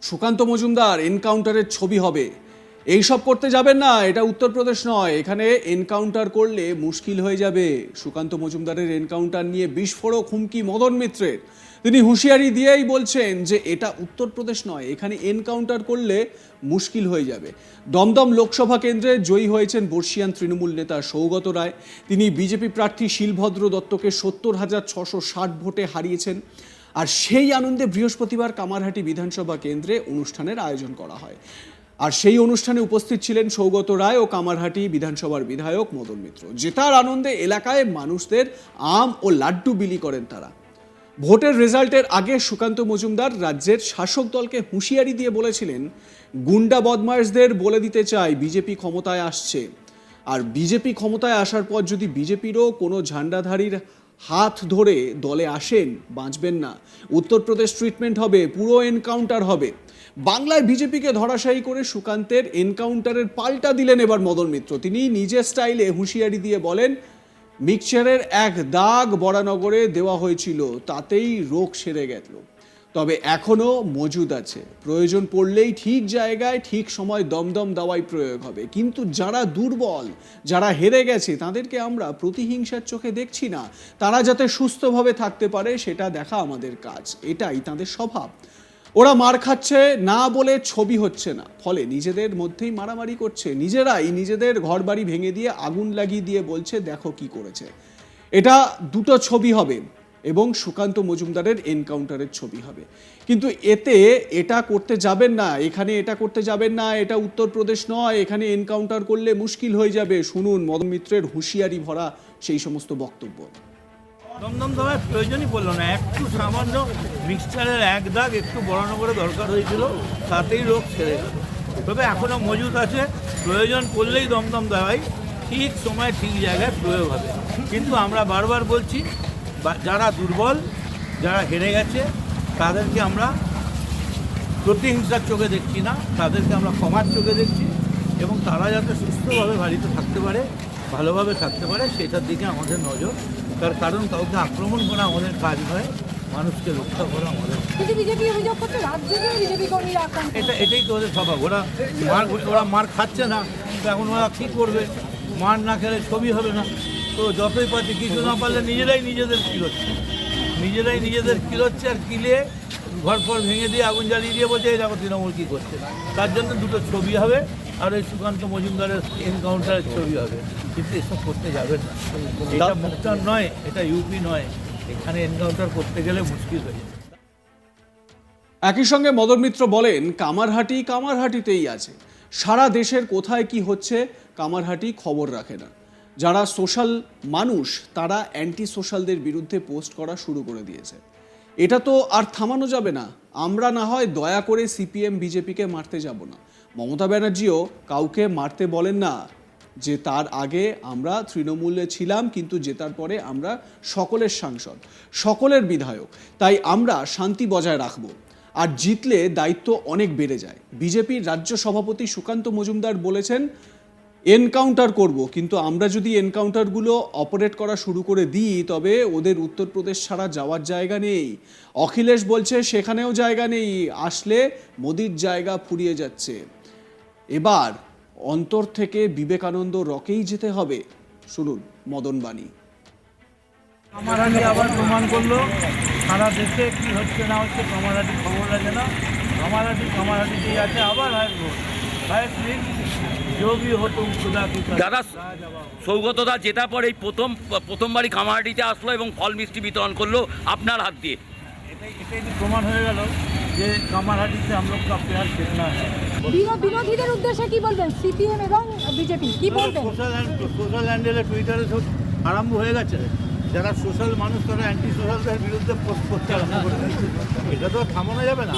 সুকান্ত মজুমদার এনকাউন্টারের ছবি হবে, এইসব করতে যাবেন না। এটা উত্তরপ্রদেশ নয়, এখানে এনকাউন্টার করলে মুশকিল হয়ে যাবে। সুকান্ত মজুমদারের এনকাউন্টার নিয়ে বিস্ফোরক হুমকি মদন মিত্রের। তিনি হুঁশিয়ারি দিয়েই বলছেন যে এটা উত্তরপ্রদেশ নয়, এখানে এনকাউন্টার করলে মুশকিল হয়ে যাবে। দমদম লোকসভা কেন্দ্রে জয়ী হয়েছেন বর্ষিয়ান তৃণমূল নেতা সৌগত রায়। তিনি বিজেপি প্রার্থী শিলভদ্র দত্তকে ৭০,৬৬০ ভোটে হারিয়েছেন। আর সেই আনন্দে বৃহস্পতিবার কামারহাটি বিধানসভা কেন্দ্রে অনুষ্ঠানের আয়োজন করা হয়। আর সেই অনুষ্ঠানে উপস্থিত ছিলেন সৌগত রায় ও কামারহাটি বিধানসভার বিধায়ক মদন মিত্র। জেতার আনন্দে এলাকায় মানুষদের আম ও লাড্ডু বিলি করেন তারা। ভোটের রেজাল্টের আগে সুকান্ত মজুমদার রাজ্যের শাসক দলকে হুঁশিয়ারি দিয়ে বলেছিলেন, গুন্ডা বদমাইশদের বলে দিতে চাই বিজেপি ক্ষমতায় আসছে। আর বিজেপি ক্ষমতায় আসার পর যদি বিজেপিরও কোনো ঝান্ডাধারীর হাত ধরে দলে আসেন, বাঁচবেন না। উত্তরপ্রদেশ ট্রিটমেন্ট হবে, পুরো এনকাউন্টার হবে। বাংলায় বিজেপিকে ধরাশায়ী করে সুকান্তের এনকাউন্টারের পাল্টা দিলেন এবার মদন মিত্র। তিনি নিজের স্টাইলে হুঁশিয়ারি দিয়ে বলেন, মিক্সচারের এক দাগ বরানগরে দেওয়া হয়েছিল, তাতেই রোগ সেরে গেল, তবে এখনো মজুদ আছে। প্রয়োজন পড়লেই ঠিক জায়গায় ঠিক সময় দমদম দাওয়াই প্রয়োগ হবে। কিন্তু যারা দুর্বল, যারা হেরে গেছে, তাদেরকে আমরা প্রতিহিংসার চোখে দেখছি না। তারা যাতে সুস্থভাবে থাকতে পারে সেটা দেখা আমাদের কাজ। এটাই তাদের স্বভাব। ওরা মার খাচ্ছে না বলে ছবি হচ্ছে না, ফলে নিজেদের মধ্যেই মারামারি করছে। নিজেরাই নিজেদের ঘরবাড়ি ভেঙে দিয়ে আগুন লাগিয়ে দিয়ে বলছে দেখো কি করেছে। এটা দুটো ছবি হবে এবং সুকান্ত মজুমদারের এনকাউন্টারের ছবি হবে। কিন্তু এতে এটা করতে যাবেন না, এখানে এটা করতে যাবেন না, এটা উত্তরপ্রদেশ নয়, এখানে এনকাউন্টার করলে মুশকিল হয়ে যাবে। শুনুন মদন মিত্রের হুঁশিয়ারি ভরা সেই সমস্ত বক্তব্য। দমদম দেওয়ার প্রয়োজনই পড়লো না। একটু সামান্য মিক্সচারের এক দাগ একটু বড়ানো করে দরকার হয়েছিল, তাতেই রোগ সেরে গেল। তবে এখনও মজুদ আছে, প্রয়োজন পড়লেই দমদম দেওয়াই ঠিক সময় ঠিক জায়গায় প্রয়োগ হবে। কিন্তু আমরা বারবার বলছি, যারা দুর্বল, যারা হেরে গেছে, তাদেরকে আমরা প্রতিহিংসার চোখে দেখছি না, তাদেরকে আমরা ক্ষমার চোখে দেখছি। এবং তারা যাতে সুস্থভাবে বাড়িতে থাকতে পারে, ভালোভাবে থাকতে পারে, সেটার দিকে আমাদের নজর। তার কারণ কাউকে আক্রমণ করা আমাদের কাজ নয়, মানুষকে রক্ষা করা আমাদের। এটাই তো ওদের স্বভাব। ওরা মার খাচ্ছে না, তো এখন ওরা কী করবে? মার না খেলে ছবি হবে না। তো যতই পাচ্ছে, কিছু না পারলে নিজেরাই নিজেদের কিলোচ্ছে আর কিলিয়ে ঘর ফর ভেঙে দিয়ে আগুন জ্বালিয়ে দিয়ে বলছে এই দেখো তৃণমূল কী করছে। তার জন্য দুটো ছবি হবে, আর ওই সুকান্ত মজুমদারের এনকাউন্টারের ছবি হবে। কিন্তু এসব করতে যাবেন না। এটা মুক্তার নয়, এটা ইউপি নয়, এখানে এনকাউন্টার করতে গেলে মুশকিল হয়ে যাবে। একই সঙ্গে মদন মিত্র বলেন, কামারহাটিতেই আছে। সারা দেশের কোথায় কি হচ্ছে কামারহাটি খবর রাখে না। যারা সোশ্যাল মানুষ, তারা অ্যান্টি সোশ্যালদের বিরুদ্ধে পোস্ট করা শুরু করে দিয়েছে। এটা তো আর থামানো যাবে না। আমরা না হয় দয়া করে সিপিএম বিজেপিকে মারতে যাব না। মমতা ব্যানার্জিও কাউকে মারতে বলেন না যে তার আগে আমরা তৃণমূলে ছিলাম, কিন্তু জেতার পরে আমরা সকলের সাংসদ, সকলের বিধায়ক, তাই আমরা শান্তি বজায় রাখবো। আর জিতলে দায়িত্ব অনেক বেড়ে যায়। বিজেপির রাজ্য সভাপতি সুকান্ত মজুমদার বলেছেন, এনকাউন্টার করব, কিন্তু আমরা যদি এনকাউন্টারগুলো অপারেট করা শুরু করে দিই, তবে ওদের উত্তরপ্রদেশ ছাড়া যাওয়ার জায়গা নেই। অখিলেশ বলছে সেখানেও জায়গা নেই, আসলে মোদির জায়গা ফুরিয়ে যাচ্ছে। এবার অন্তর থেকে বিবেকানন্দ রকেই যেতে হবে। শুনুন মদন বাণী। কামারহাটি আবার প্রমাণ করলো সারা দেশে কি হচ্ছে না হচ্ছে, কামারহাটি খবর লাগে না। কামারহাটিতেই আছে, আবার দাদা সৌগতদা জেতা পর এই প্রথমবারই কামারহাটিতে আসলো এবং ফল মিষ্টি বিতরণ করলো আপনার হাত দিয়ে। এটাই প্রমাণ হয়ে গেল যে কামারহাটিতে আমরা প্লেয়ার খেলনা। বিরোধীদের উদ্দেশ্যে কি বলবেন সিপিএম এবং বিজেপি কি বলবেন? সোশ্যাল হ্যান্ডেলে টুইটারে সব আরম্ভ হয়ে গেছে। যারা সোশ্যাল মানুষ, তারা অ্যান্টি সোশ্যালদের বিরুদ্ধে পোস্ট করতে আরম্ভ করে দিচ্ছে। এটা তো থামানো যাবে না।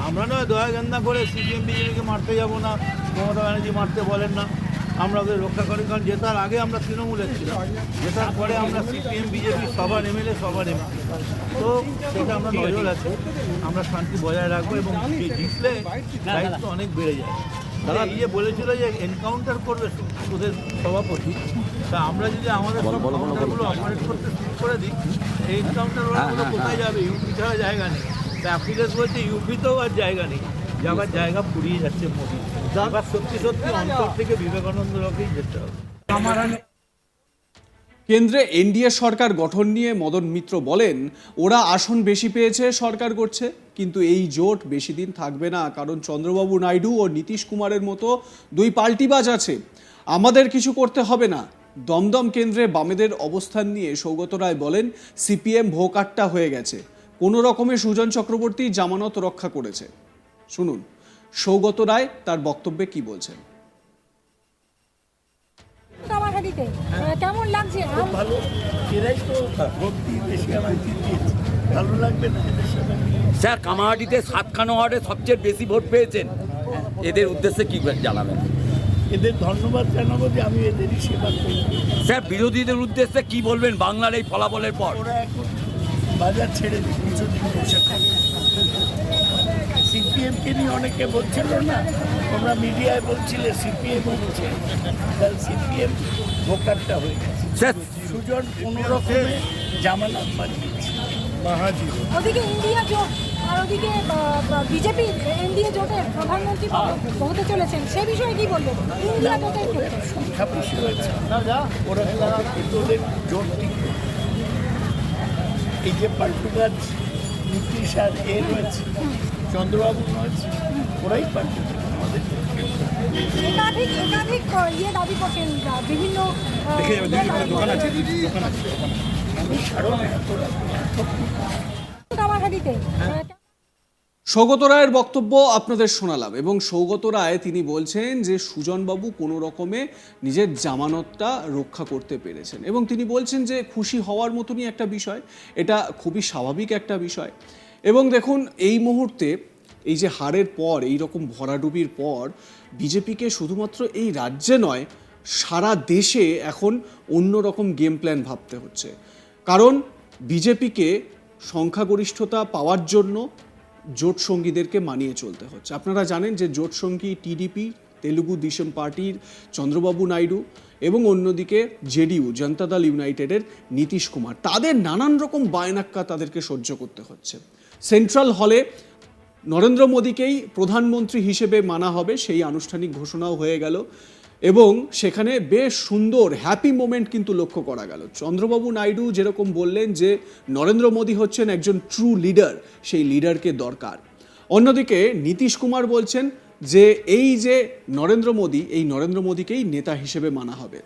আমরা নয় দয়া গেন্দা করে সিপিএম বিজেপিকে মারতে যাব না, মমতা ব্যানার্জি মারতে বলেন না, আমরা ওদের রক্ষা করি। কারণ জেতার আগে আমরা তৃণমূলের ছিলাম, জেতার পরে আমরা সিপিএম বিজেপি সবার এমএলএ, সবার এমপি। তো সেটা আমরা নজর আছে, আমরা শান্তি বজায় রাখবো। এবং জিতলে দায়িত্ব অনেক বেড়ে যায়। তারা ইয়ে বলেছিল যে এনকাউন্টার করবে ওদের সভাপতি, তা আমরা যদি আমাদের সব কাউন্টারগুলো অপারেট করতে শুরু করে দিই, এই এনকাউন্টার কোথায় যাবে? ইউপি ছাড়া জায়গা নেই। তা অ্যাপ্লিকেশ বলছে ইউপিতেও আর জায়গা নেই। যাবার জায়গা ফুরিয়ে যাচ্ছে মোদি। এবার সত্যি সত্যি অন্তর থেকে বিবেকানন্দ রকেই যেতে হবে। কেন্দ্রে এনডিএ সরকার গঠন নিয়ে মদন মিত্র বলেন, ওরা আসন বেশি পেয়েছে, সরকার করছে, কিন্তু এই জোট বেশি দিন থাকবে না, কারণ চন্দ্রবাবু নাইডু ও নীতিশ কুমারের মতো দুই পাল্টিবাজ আছে। আমাদের কিছু করতে হবে না। দমদম কেন্দ্রে বামেদের অবস্থান নিয়ে সৌগত রায় বলেন, সিপিএম ভোকাট্টা হয়ে গেছে, কোনো রকমে সুজন চক্রবর্তী জামানত রক্ষা করেছে। শুনুন সৌগত রায় তার বক্তব্যে কি বলছেন। কামারহাটিতে কেমন লাগছে? ভালো, এরাই তো ভোট দিয়ে বেশি আমায় জিতিয়েছে, ভালো লাগবে না এদের সাথে? স্যার, কামারহাটিতে 7খানা ওয়ার্ডে সবচেয়ে বেশি ভোট পেয়েছেন, এদের উদ্দেশ্যে কি জানাবেন? এদের ধন্যবাদ জানাবো যে আমি এদেরই সেবা করি। স্যার, বিরোধীদের উদ্দেশ্যে কি বলবেন বাংলার এই ফলাফলের পর? ওরা এখন বাজার ছেড়ে দিন, কিছুদিন বসে থাকে। সিপিএমকে নিয়ে অনেকে বলছিল না, তোমরা মিডিয়ায় বলছিলে সিপিএম হচ্ছে, তাহলে সিপিএম ভোকারটা হয়ে গেছে। স্যার, সুজন কোনো রকমে জামানত বানিয়েছে। মহাজি ওদিকে ইন্ডিয়া জোট আর ওদিকে বিজেপি এনডিএ জোটের প্রধানমন্ত্রী হতে চলেছেন, সে বিষয়ে কি বলবেন? ইন্ডিয়া জোটের ক্ষেত্রে সংখ্যা বেশি হয়েছে, ওরা কিন্তু ওদের জোট ঠিক নেই। এই যে পাল্টুগাছ নীতিশ আর এ রয়েছে, চন্দ্রবাবু রয়েছে, ওরাই পাল্টু আমাদের। একাধিক ইয়ে দাবি করছেন বিভিন্ন কামারহাটিতে। সৌগত রায়ের বক্তব্য আপনাদের শোনালাম, এবং সৌগত রায় তিনি বলছেন যে সুজনবাবু কোনো রকমে নিজের জামানতটা রক্ষা করতে পেরেছেন, এবং তিনি বলছেন যে খুশি হওয়ার মতনই একটা বিষয়, এটা খুবই স্বাভাবিক একটা বিষয়। এবং দেখুন এই মুহূর্তে এই যে হারের পর, এই রকম ভরাডুবির পর বিজেপিকে শুধুমাত্র এই রাজ্যে নয়, সারা দেশে এখন অন্য রকম গেম প্ল্যান ভাবতে হচ্ছে। কারণ বিজেপিকে সংখ্যাগরিষ্ঠতা পাওয়ার জন্য জোট সঙ্গীদেরকে মানিয়ে চলতে হচ্ছে। আপনারা জানেন যে জোট সঙ্গী টিডিপি, তেলুগু দেশম পার্টির চন্দ্রবাবু নাইডু, এবং অন্যদিকে জেডিইউ জনতা দল ইউনাইটেডের নীতিশ কুমার, তাদের নানান রকম বায়নাক্কা তাদেরকে সহ্য করতে হচ্ছে। সেন্ট্রাল হলে নরেন্দ্র মোদীকেই প্রধানমন্ত্রী হিসেবে মানা হবে, সেই আনুষ্ঠানিক ঘোষণাও হয়ে গেল, এবং সেখানে বেশ সুন্দর হ্যাপি মোমেন্ট কিন্তু লক্ষ্য করা গেল। চন্দ্রবাবু নাইডু যেরকম বললেন যে নরেন্দ্র মোদী হচ্ছেন একজন ট্রু লিডার, সেই লিডারকে দরকার। অন্যদিকে নীতিশ কুমার বলছেন যে এই যে নরেন্দ্র মোদী, এই নরেন্দ্র মোদীকেই নেতা হিসেবে মানা হবে।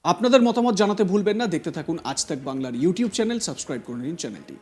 আপনাদের মতামত জানাতে ভুলবেন না। দেখতে থাকুন আজ তাক বাংলার ইউটিউব চ্যানেল, সাবস্ক্রাইব করে নিন চ্যানেলটি।